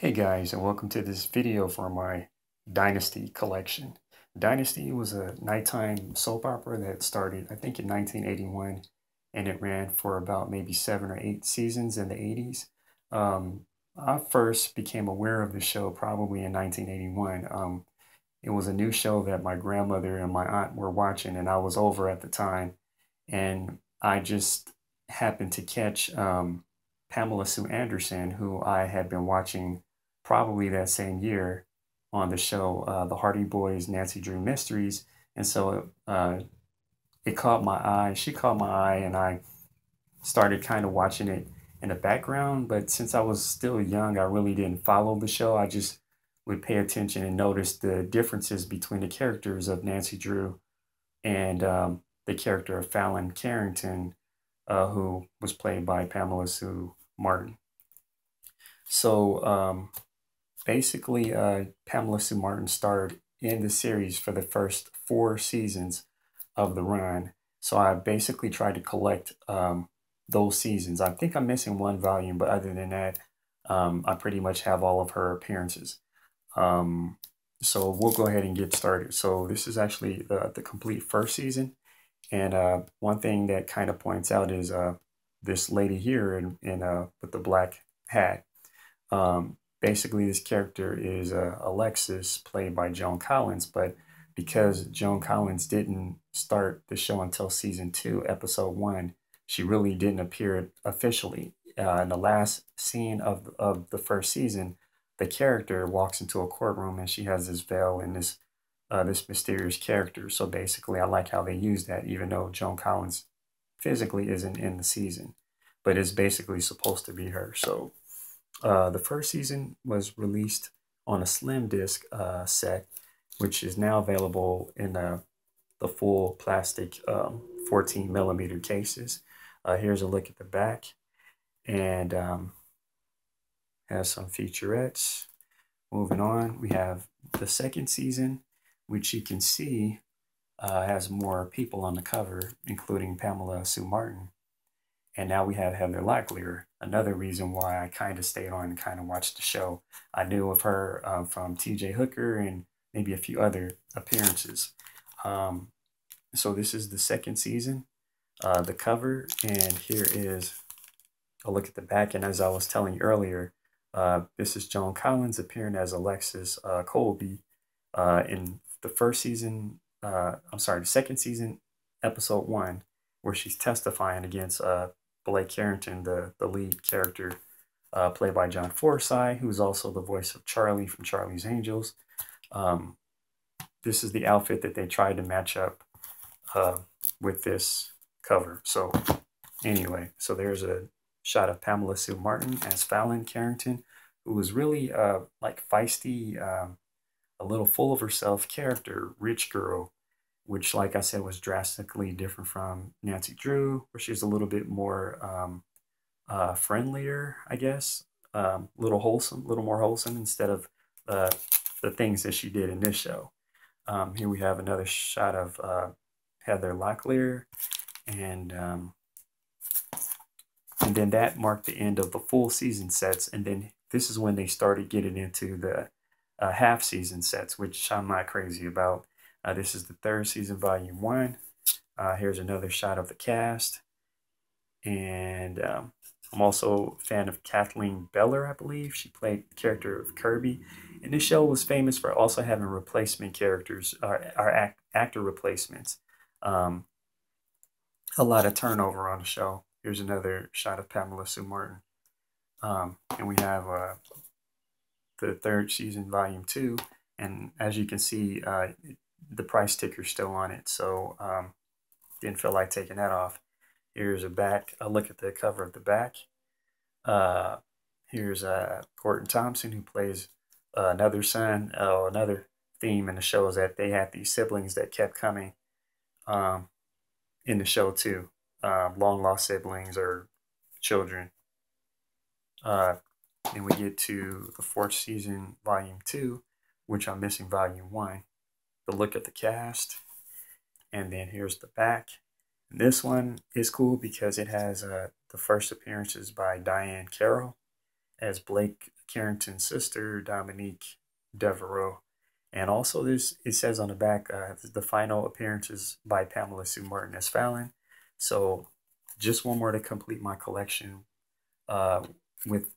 Hey guys, and welcome to this video for my Dynasty collection. Dynasty was a nighttime soap opera that started, I think, in 1981, and it ran for about maybe 7 or 8 seasons in the 80s. I first became aware of the show probably in 1981. It was a new show that my grandmother and my aunt were watching, and I was over at the time, and I just happened to catch Pamela Sue Anderson, who I had been watching probably that same year on the show, The Hardy Boys Nancy Drew Mysteries. And so it caught my eye. She caught my eye, and I started kind of watching it in the background. But since I was still young, I really didn't follow the show. I just would pay attention and notice the differences between the characters of Nancy Drew and the character of Fallon Carrington, who was played by Pamela Sue Martin. So basically, Pamela Sue Martin starred in the series for the first 4 seasons of the run. So I basically tried to collect those seasons. I think I'm missing one volume, but other than that, I pretty much have all of her appearances. So we'll go ahead and get started. So this is actually the complete first season. And one thing that kind of points out is this lady here with the black hat. Basically, this character is Alexis, played by Joan Collins, but because Joan Collins didn't start the show until season 2, episode 1, she really didn't appear officially. In the last scene of the first season, the character walks into a courtroom and she has this veil and this mysterious character. So basically, I like how they use that, even though Joan Collins physically isn't in the season, but it's basically supposed to be her. So the first season was released on a slim disc set, which is now available in the full plastic 14 millimeter cases. Here's a look at the back, and has some featurettes. Moving on, we have the second season, which you can see has more people on the cover, including Pamela Sue Martin. And now we have Heather Locklear, another reason why I kind of stayed on and kind of watched the show. I knew of her from TJ Hooker and maybe a few other appearances. So this is the second season, the cover, and here is a look at the back. And as I was telling you earlier, this is Joan Collins appearing as Alexis Colby in the first season, the second season, episode 1, where she's testifying against Blake Carrington, the lead character, played by John Forsythe, who's also the voice of Charlie from Charlie's Angels. This is the outfit that they tried to match up with this cover. So anyway, so there's a shot of Pamela Sue Martin as Fallon Carrington, who was really like feisty, a little full of herself character, rich girl, which, like I said, was drastically different from Nancy Drew, where she's a little bit more friendlier, I guess, little more wholesome instead of the things that she did in this show. Here we have another shot of Heather Locklear, and then that marked the end of the full season sets, and then this is when they started getting into the half season sets, which I'm not crazy about. This is the third season, volume 1. Here's another shot of the cast. And I'm also a fan of Kathleen Beller, I believe. She played the character of Kirby. And this show was famous for also having replacement characters, or actor replacements. A lot of turnover on the show. Here's another shot of Pamela Sue Martin. And we have the third season, volume 2. And as you can see, the price ticker's still on it, so didn't feel like taking that off. Here's a look at the cover of the back. Here's Gordon Thompson, who plays another son. Another theme in the show is that they had these siblings that kept coming in the show too, long lost siblings or children. And we get to the fourth season, volume 2, which I'm missing volume 1. The look at the cast, and then here's the back. And this one is cool because it has the first appearances by Diane Carroll as Blake Carrington's sister, Dominique Devereaux. And also it says on the back, the final appearances by Pamela Sue Martin as Fallon. So just one more to complete my collection with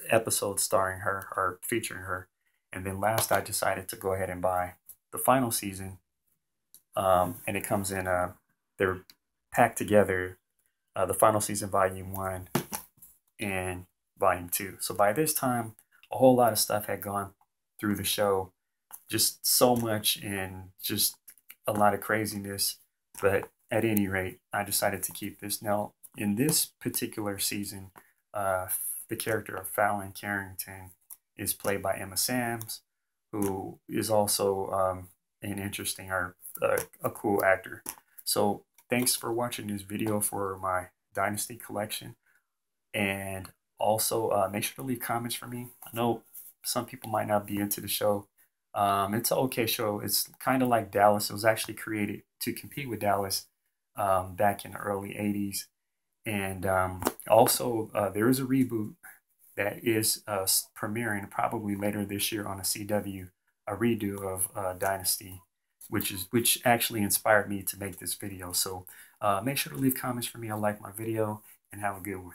episodes starring her or featuring her. And then last, I decided to go ahead and buy the final season. And it comes in, they're packed together, the final season volume 1 and volume 2. So by this time, a whole lot of stuff had gone through the show, just so much and just a lot of craziness. But at any rate, I decided to keep this. Now, in this particular season, the character of Fallon Carrington is played by Emma Samms, who is also an interesting or a cool actor. So thanks for watching this video for my Dynasty collection. And also make sure to leave comments for me. I know some people might not be into the show. It's an okay show. It's kind of like Dallas. It was actually created to compete with Dallas back in the early 80s. And also there is a reboot that is premiering probably later this year on a CW, a redo of Dynasty, which actually inspired me to make this video. So make sure to leave comments for me. I like my video, and have a good one.